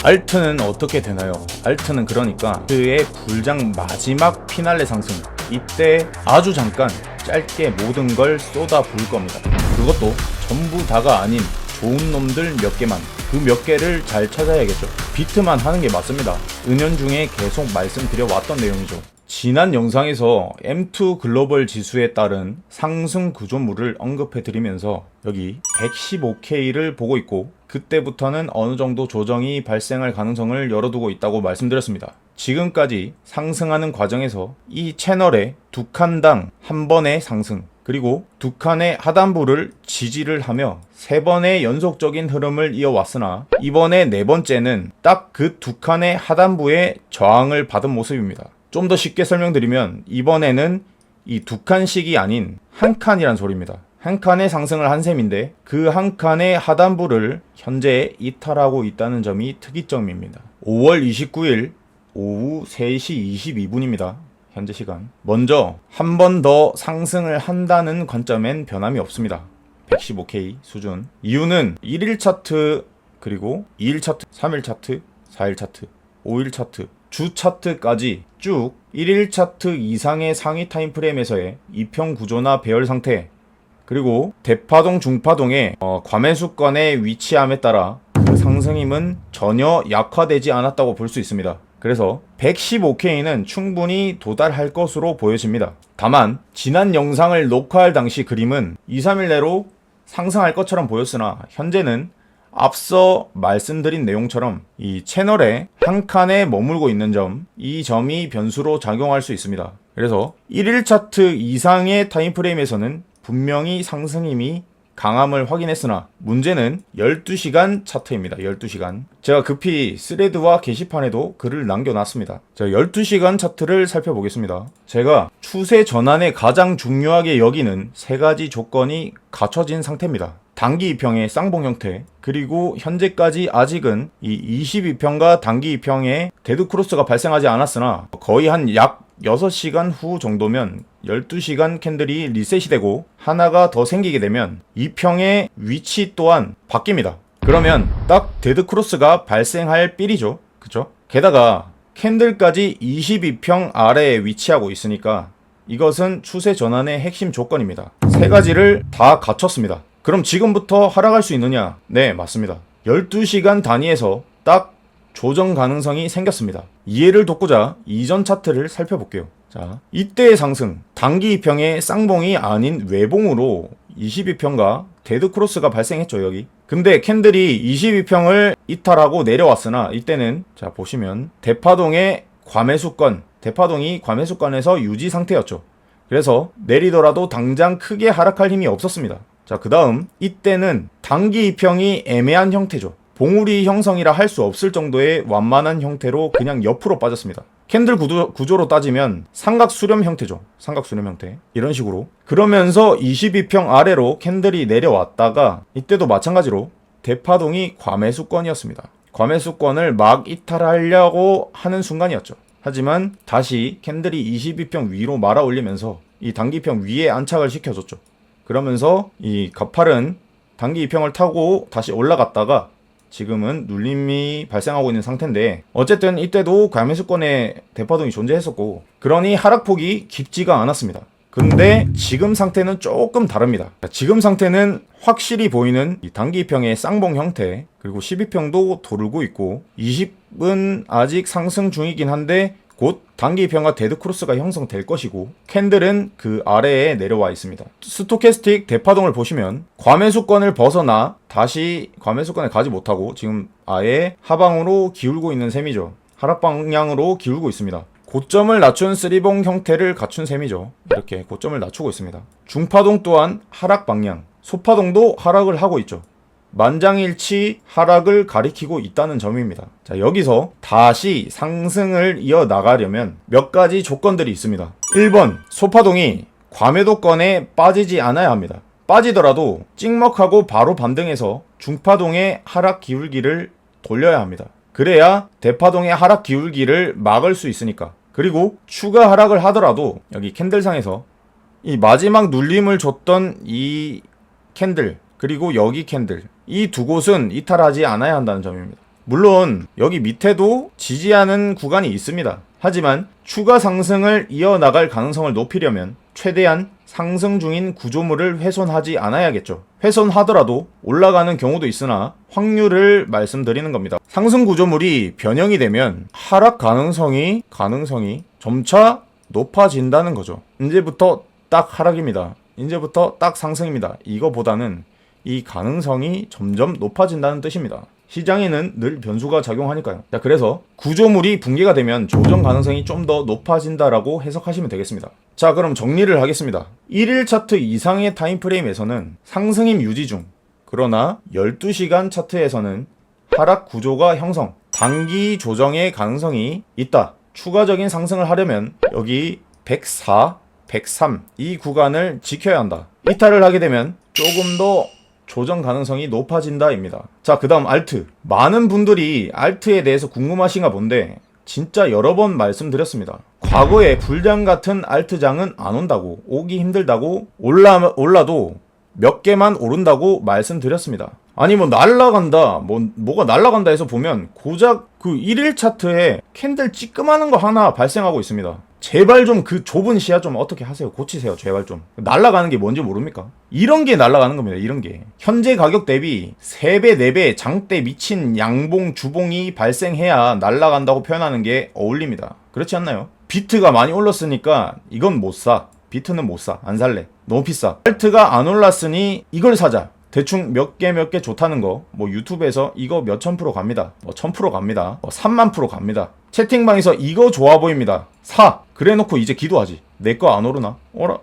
알트는 어떻게 되나요? 알트는 그러니까 그의 불장 마지막 피날레 상승, 이때 아주 잠깐 짧게 모든 걸 쏟아 부을 겁니다. 그것도 전부 다가 아닌 좋은 놈들 몇 개만, 그 몇 개를 잘 찾아야겠죠. 비트만 하는 게 맞습니다. 은연중에 계속 말씀드려왔던 내용이죠. 지난 영상에서 M2 글로벌 지수에 따른 상승 구조물을 언급해드리면서 여기 115K를 보고 있고, 그때부터는 어느 정도 조정이 발생할 가능성을 열어두고 있다고 말씀드렸습니다. 지금까지 상승하는 과정에서 이 채널에 두 칸당 한 번의 상승, 그리고 두 칸의 하단부를 지지를 하며 세 번의 연속적인 흐름을 이어왔으나, 이번에 네 번째는 딱 그 두 칸의 하단부에 저항을 받은 모습입니다. 좀 더 쉽게 설명드리면 이번에는 이 두 칸씩이 아닌 한 칸이란 소리입니다. 한 칸의 상승을 한 셈인데 그 한 칸의 하단부를 현재 이탈하고 있다는 점이 특이점입니다. 5월 29일 오후 3시 22분입니다. 현재 시간. 먼저 한 번 더 상승을 한다는 관점엔 변함이 없습니다. 115K 수준. 이유는 1일 차트, 그리고 2일 차트, 3일 차트, 4일 차트, 5일 차트, 주 차트까지 쭉 1일 차트 이상의 상위 타임프레임에서의 이평 구조나 배열 상태, 그리고 대파동 중파동의 과매수권의 위치함에 따라 그 상승 힘은 전혀 약화되지 않았다고 볼 수 있습니다. 그래서 115K는 충분히 도달할 것으로 보여집니다. 다만 지난 영상을 녹화할 당시 그림은 2-3일 내로 상승할 것처럼 보였으나, 현재는 앞서 말씀드린 내용처럼 이 채널에 한 칸에 머물고 있는 점, 이 점이 변수로 작용할 수 있습니다. 그래서 1일 차트 이상의 타임프레임에서는 분명히 상승 힘이 강함을 확인했으나, 문제는 12시간 차트입니다. 12시간. 제가 급히 스레드와 게시판에도 글을 남겨놨습니다. 자, 12시간 차트를 살펴보겠습니다. 제가 추세 전환에 가장 중요하게 여기는 세 가지 조건이 갖춰진 상태입니다. 단기 2평의 쌍봉 형태, 그리고 현재까지 아직은 이 22평과 단기 2평의 데드크로스가 발생하지 않았으나, 거의 한 약 6시간 후 정도면 12시간 캔들이 리셋이 되고 하나가 더 생기게 되면 2평의 위치 또한 바뀝니다. 그러면 딱 데드크로스가 발생할 삘이죠. 그쵸? 게다가 캔들까지 22평 아래에 위치하고 있으니까 이것은 추세 전환의 핵심 조건입니다. 세 가지를 다 갖췄습니다. 그럼 지금부터 하락할 수 있느냐? 네, 맞습니다. 12시간 단위에서 딱 조정 가능성이 생겼습니다. 이해를 돕고자 이전 차트를 살펴볼게요. 자, 이때의 상승, 단기 2평의 쌍봉이 아닌 외봉으로 22평과 데드크로스가 발생했죠, 여기. 근데 캔들이 22평을 이탈하고 내려왔으나, 이때는 자 보시면 대파동의 과매수권, 대파동이 과매수권에서 유지 상태였죠. 그래서 내리더라도 당장 크게 하락할 힘이 없었습니다. 자, 그 다음 이때는 단기 2평이 애매한 형태죠. 봉우리 형성이라 할 수 없을 정도의 완만한 형태로 그냥 옆으로 빠졌습니다. 캔들 구조로 따지면 삼각 수렴 형태죠. 삼각 수렴 형태. 이런 식으로. 그러면서 22평 아래로 캔들이 내려왔다가, 이때도 마찬가지로 대파동이 과매수권이었습니다. 과매수권을 막 이탈하려고 하는 순간이었죠. 하지만 다시 캔들이 22평 위로 말아 올리면서 이 단기평 위에 안착을 시켜줬죠. 그러면서 이 가팔은 단기 2평을 타고 다시 올라갔다가 지금은 눌림이 발생하고 있는 상태인데, 어쨌든 이때도 과매수권의 대파동이 존재했었고, 그러니 하락폭이 깊지가 않았습니다. 근데 지금 상태는 조금 다릅니다. 지금 상태는 확실히 보이는 이 단기 2평의 쌍봉 형태, 그리고 12평도 도르고 있고, 20은 아직 상승 중이긴 한데 곧 단기 2평과 데드크로스가 형성될 것이고, 캔들은 그 아래에 내려와 있습니다. 스토캐스틱 대파동을 보시면 과매수권을 벗어나 다시 과매수권에 가지 못하고 지금 아예 하방으로 기울고 있는 셈이죠. 하락 방향으로 기울고 있습니다. 고점을 낮춘 쓰리봉 형태를 갖춘 셈이죠. 이렇게 고점을 낮추고 있습니다. 중파동 또한 하락 방향, 소파동도 하락을 하고 있죠. 만장일치 하락을 가리키고 있다는 점입니다. 자, 여기서 다시 상승을 이어나가려면 몇 가지 조건들이 있습니다. 1번, 소파동이 과매도권에 빠지지 않아야 합니다. 빠지더라도 찍먹하고 바로 반등해서 중파동의 하락 기울기를 돌려야 합니다. 그래야 대파동의 하락 기울기를 막을 수 있으니까. 그리고 추가 하락을 하더라도 여기 캔들상에서 이 마지막 눌림을 줬던 이 캔들, 그리고 여기 캔들, 이 두 곳은 이탈하지 않아야 한다는 점입니다. 물론 여기 밑에도 지지하는 구간이 있습니다. 하지만 추가 상승을 이어나갈 가능성을 높이려면 최대한 상승 중인 구조물을 훼손하지 않아야겠죠. 훼손하더라도 올라가는 경우도 있으나 확률을 말씀드리는 겁니다. 상승 구조물이 변형이 되면 하락 가능성이 점차 높아진다는 거죠. 이제부터 딱 하락입니다. 이제부터 딱 상승입니다. 이거보다는 이 가능성이 점점 높아진다는 뜻입니다. 시장에는 늘 변수가 작용하니까요. 자, 그래서 구조물이 붕괴가 되면 조정 가능성이 좀 더 높아진다라고 해석하시면 되겠습니다. 자, 그럼 정리를 하겠습니다. 1일 차트 이상의 타임프레임에서는 상승임 유지 중, 그러나 12시간 차트에서는 하락 구조가 형성, 단기 조정의 가능성이 있다. 추가적인 상승을 하려면 여기 104, 103 이 구간을 지켜야 한다. 이탈을 하게 되면 조금 더 조정 가능성이 높아진다입니다. 자, 그 다음 알트. 많은 분들이 알트에 대해서 궁금하신가 본데 진짜 여러 번 말씀드렸습니다. 과거에 불장 같은 알트장은 안 온다고, 오기 힘들다고, 올라도 몇 개만 오른다고 말씀드렸습니다. 아니 뭐 날라간다, 뭐가 날라간다 해서 보면 고작 그 1일 차트에 캔들 찌끔하는 거 하나 발생하고 있습니다. 제발 좀 그 좁은 시야 좀 어떻게 하세요. 고치세요. 제발 좀. 날라가는 게 뭔지 모릅니까? 이런 게 날라가는 겁니다. 이런 게. 현재 가격 대비 3배, 4배 장대 미친 양봉, 주봉이 발생해야 날라간다고 표현하는 게 어울립니다. 그렇지 않나요? 비트가 많이 올랐으니까 이건 못 사. 비트는 못 사. 안 살래. 너무 비싸. 알트가 안 올랐으니 이걸 사자. 대충 몇 개 좋다는 거, 뭐 유튜브에서 이거 몇천 프로 갑니다. 뭐 1000% 갑니다. 뭐 3만% 갑니다. 채팅방에서 이거 좋아 보입니다. 사! 그래 놓고 이제 기도하지. 내 거 안 오르나?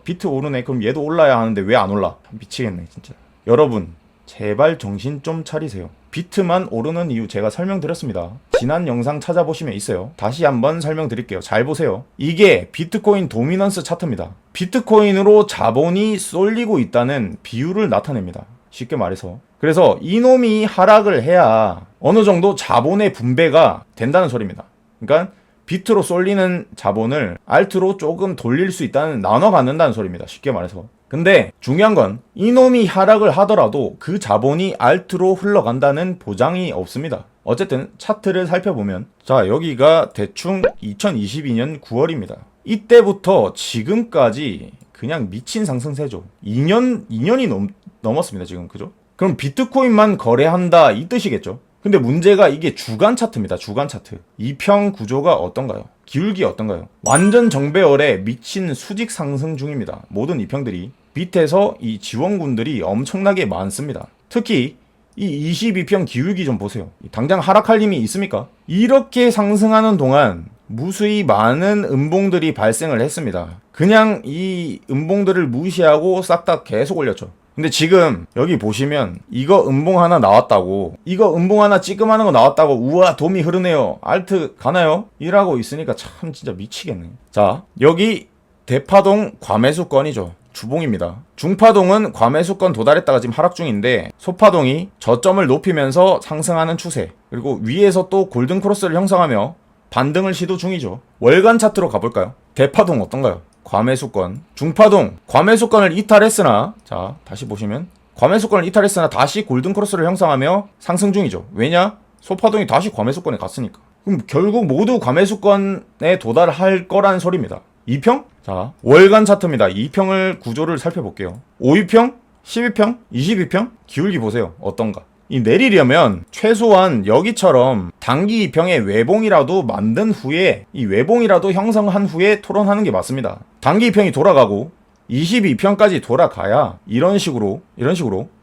비트 오르네. 그럼 얘도 올라야 하는데 왜 안 올라? 미치겠네 진짜. 여러분 제발 정신 좀 차리세요. 비트만 오르는 이유 제가 설명드렸습니다. 지난 영상 찾아보시면 있어요. 다시 한번 설명드릴게요. 잘 보세요. 이게 비트코인 도미넌스 차트입니다. 비트코인으로 자본이 쏠리고 있다는 비율을 나타냅니다. 쉽게 말해서. 그래서 이놈이 하락을 해야 어느 정도 자본의 분배가 된다는 소리입니다. 그러니까 비트로 쏠리는 자본을 알트로 조금 돌릴 수 있다는, 나눠 갖는다는 소리입니다. 쉽게 말해서. 근데 중요한 건 이놈이 하락을 하더라도 그 자본이 알트로 흘러간다는 보장이 없습니다. 어쨌든 차트를 살펴보면, 자, 여기가 대충 2022년 9월입니다. 이때부터 지금까지 그냥 미친 상승세죠. 2년이 넘었습니다, 지금. 그죠? 그럼 비트코인만 거래한다 이 뜻이겠죠? 근데 문제가 이게 주간 차트입니다. 주간 차트. 이평 구조가 어떤가요? 기울기 어떤가요? 완전 정배열에 미친 수직 상승 중입니다. 모든 이평들이. 밑에서 이 지원군들이 엄청나게 많습니다. 특히 이 22평 기울기 좀 보세요. 당장 하락할 힘이 있습니까? 이렇게 상승하는 동안 무수히 많은 음봉들이 발생을 했습니다. 그냥 이 음봉들을 무시하고 싹 다 계속 올렸죠. 근데 지금 여기 보시면 이거 음봉 하나 나왔다고, 이거 음봉 하나 찌끔하는 거 나왔다고, 우와 돔이 흐르네요, 알트 가나요? 이라고 있으니까 참 진짜 미치겠네. 자, 여기 대파동 과매수권이죠. 주봉입니다. 중파동은 과매수권 도달했다가 지금 하락 중인데, 소파동이 저점을 높이면서 상승하는 추세, 그리고 위에서 또 골든 크로스를 형성하며 반등을 시도 중이죠. 월간 차트로 가볼까요? 대파동 어떤가요? 과매수권. 중파동 과매수권을 이탈했으나, 자 다시 보시면 과매수권을 이탈했으나 다시 골든 크로스를 형성하며 상승 중이죠. 왜냐? 소파동이 다시 과매수권에 갔으니까. 그럼 결국 모두 과매수권에 도달할 거란 소리입니다. 2평? 자, 월간 차트입니다. 2평을 구조를 살펴볼게요. 5위평? 12평? 22평? 기울기 보세요. 어떤가? 이 내리려면 최소한 여기처럼 단기 2평의 외봉이라도 만든 후에, 이 외봉이라도 형성한 후에 토론하는 게 맞습니다. 단기 2평이 돌아가고 22평까지 돌아가야 이런 식으로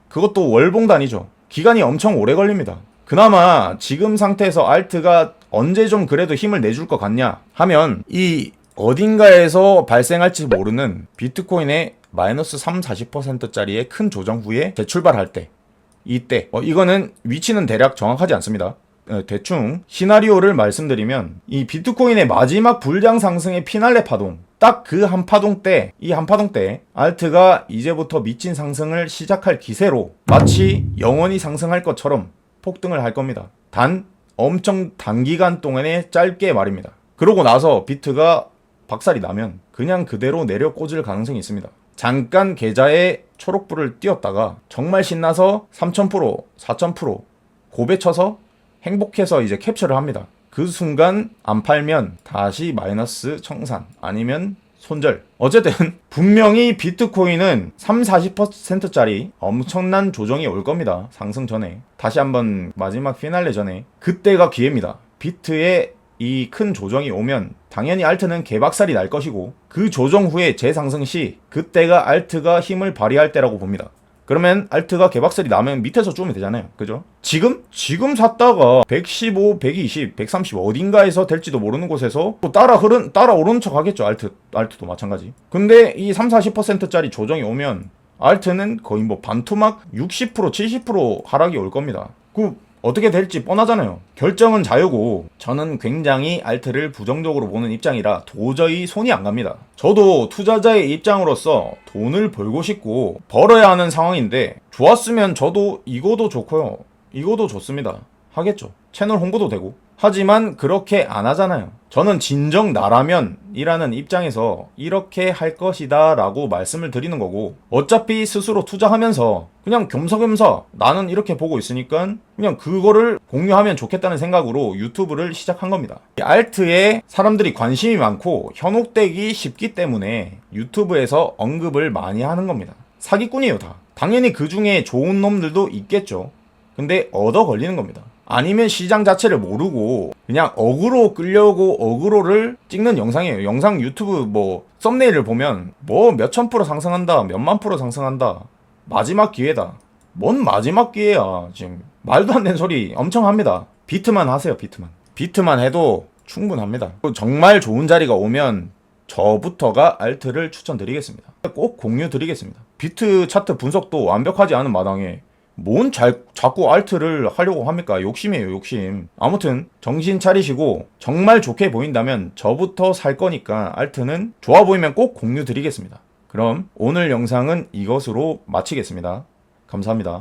그것도 월봉단이죠. 기간이 엄청 오래 걸립니다. 그나마 지금 상태에서 알트가 언제 좀 그래도 힘을 내줄 것 같냐 하면, 이 어딘가에서 발생할지 모르는 비트코인의 마이너스 30-40%짜리의 큰 조정 후에 재출발할 때, 이때 이거는 위치는 대략 정확하지 않습니다. 대충 시나리오를 말씀드리면, 이 비트코인의 마지막 불량 상승의 피날레 파동, 딱 그 한 파동 때, 이 한 파동 때 알트가 이제부터 미친 상승을 시작할 기세로 마치 영원히 상승할 것처럼 폭등을 할 겁니다. 단 엄청 단기간 동안에 짧게 말입니다. 그러고 나서 비트가 박살이 나면 그냥 그대로 내려 꽂을 가능성이 있습니다. 잠깐 계좌에 초록불을 띄웠다가 정말 신나서 3000%, 4000% 고배 쳐서 행복해서 이제 캡처를 합니다. 그 순간 안 팔면 다시 마이너스 청산 아니면 손절. 어쨌든 분명히 비트코인은 30-40%짜리 엄청난 조정이 올 겁니다. 상승 전에. 다시 한번 마지막 피날레 전에. 그때가 기회입니다. 비트의 이 큰 조정이 오면 당연히 알트는 개박살이 날 것이고, 그 조정 후에 재상승 시 그때가 알트가 힘을 발휘할 때라고 봅니다. 그러면 알트가 개박살이 나면 밑에서 쪼면 되잖아요. 그죠? 지금 샀다가 115, 120, 130 어딘가에서 될지도 모르는 곳에서 또 따라 오르는 척 하겠죠. 알트도 마찬가지. 근데 이 30-40%짜리 조정이 오면 알트는 거의 뭐 반토막 60%, 70% 하락이 올 겁니다. 어떻게 될지 뻔하잖아요. 결정은 자유고, 저는 굉장히 알트를 부정적으로 보는 입장이라 도저히 손이 안 갑니다. 저도 투자자의 입장으로서 돈을 벌고 싶고 벌어야 하는 상황인데, 좋았으면 저도 이거도 좋고요, 이거도 좋습니다 하겠죠. 채널 홍보도 되고. 하지만 그렇게 안 하잖아요. 저는 진정 나라면 이라는 입장에서 이렇게 할 것이다 라고 말씀을 드리는 거고, 어차피 스스로 투자하면서 그냥 겸사겸사 나는 이렇게 보고 있으니까 그냥 그거를 공유하면 좋겠다는 생각으로 유튜브를 시작한 겁니다. 알트에 사람들이 관심이 많고 현혹되기 쉽기 때문에 유튜브에서 언급을 많이 하는 겁니다. 사기꾼이에요 다. 당연히 그 중에 좋은 놈들도 있겠죠. 근데 얻어 걸리는 겁니다. 아니면 시장 자체를 모르고 그냥 어그로 끌려고 어그로를 찍는 영상이에요. 영상 유튜브 뭐 썸네일을 보면 뭐 몇천 프로 상승한다, 몇만 프로 상승한다, 마지막 기회다. 뭔 마지막 기회야. 지금 말도 안 되는 소리 엄청 합니다. 비트만 하세요. 비트만 해도 충분합니다. 정말 좋은 자리가 오면 저부터가 알트를 추천드리겠습니다. 꼭 공유 드리겠습니다. 비트 차트 분석도 완벽하지 않은 마당에 뭔 자꾸 알트를 하려고 합니까? 욕심이에요, 욕심. 아무튼 정신 차리시고 정말 좋게 보인다면 저부터 살 거니까 알트는 좋아 보이면 꼭 공유 드리겠습니다. 그럼 오늘 영상은 이것으로 마치겠습니다. 감사합니다.